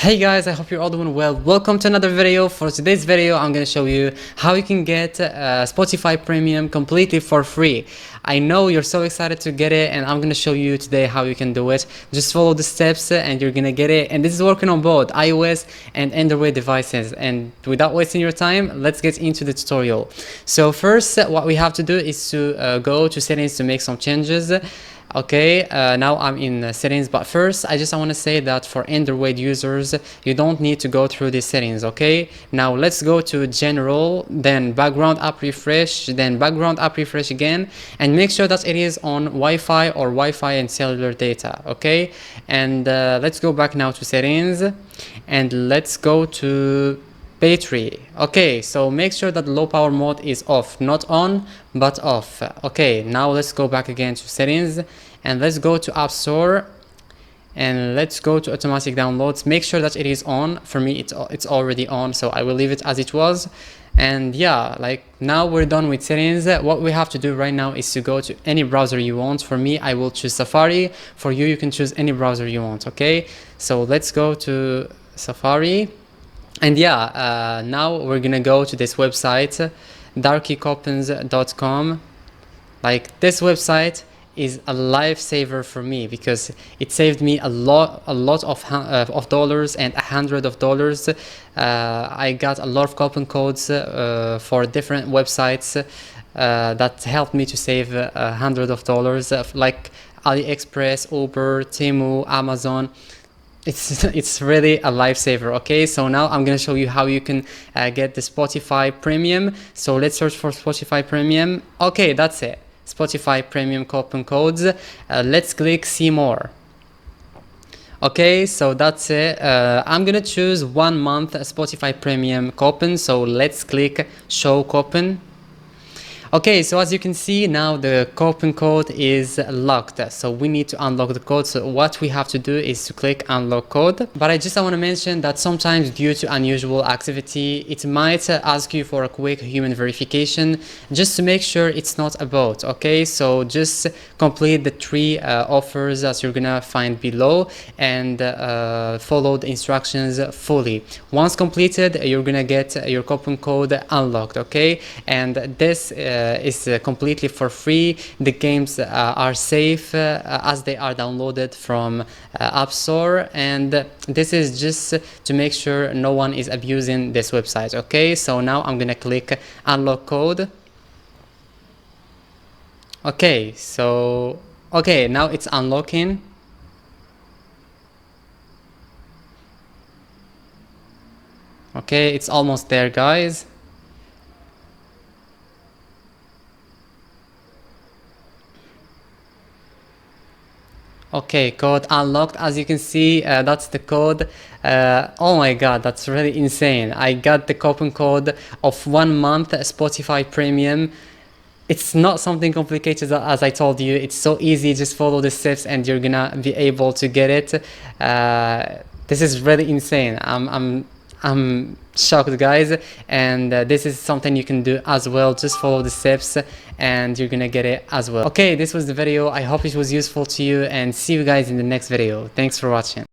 Hey guys, I hope you're all doing well. Welcome to another video. For today's video, I'm going to show you how you can get Spotify Premium completely for free. I know you're so excited to get it, and I'm going to show you today how you can do it. Just follow the steps and you're going to get it. And this is working on both iOS and Android devices. And without wasting your time, let's get into the tutorial. So first, what we have to do is to go to settings to make some changes. Okay, now I'm in settings, but first I want to say that for Android users you don't need to go through these settings. Okay, now let's go to general, then background app refresh, then background app refresh again, and make sure that it is on Wi-Fi or Wi-Fi and cellular data. Okay, and let's go back now to settings and let's go to battery. Okay, so make sure that low power mode is off, not on but off. Okay, now let's go back again to settings and let's go to App Store and let's go to automatic downloads. Make sure that it is on. For me it's already on, so I will leave it as it was. And yeah, like now we're done with settings. What we have to do right now is to go to any browser you want. For me, I will choose Safari. For you, you can choose any browser you want. Okay, so let's go to Safari. And yeah, now we're gonna go to this website, darkycoppens.com. Like, this website is a lifesaver for me because it saved me a lot of dollars and $100. I got a lot of coupon codes for different websites that helped me to save $100, like AliExpress, Uber, Temu, Amazon. It's really a lifesaver. Okay, so now I'm gonna show you how you can get the Spotify Premium. So let's search for Spotify Premium. Okay, that's it, Spotify Premium coupon codes. Let's click see more. Okay, so that's it. I'm gonna choose 1 month Spotify Premium coupon, so let's click show coupon. Okay, so as you can see now the coupon code is locked, so we need to unlock the code. So what we have to do is to click unlock code. But I want to mention that sometimes due to unusual activity it might ask you for a quick human verification just to make sure it's not a bot. Okay, so just complete the 3 offers that you're gonna find below and follow the instructions fully. Once completed, you're gonna get your coupon code unlocked. Okay, and this is completely for free. The games are safe as they are downloaded from App Store, and this is just to make sure no one is abusing this website. Okay, so now I'm gonna click unlock code. Okay, so now it's unlocking. Okay, it's almost there, guys. Okay, code unlocked. As you can see, that's the code. Oh my god, that's really insane. I got the coupon code of 1 month Spotify Premium. It's not something complicated, as I told you. It's so easy. Just follow the steps and you're gonna be able to get it. This is really insane. I'm shocked, guys, and this is something you can do as well. Just follow the steps and you're gonna get it as well. Okay, this was the video. I hope it was useful to you, and see you guys in the next video. Thanks for watching.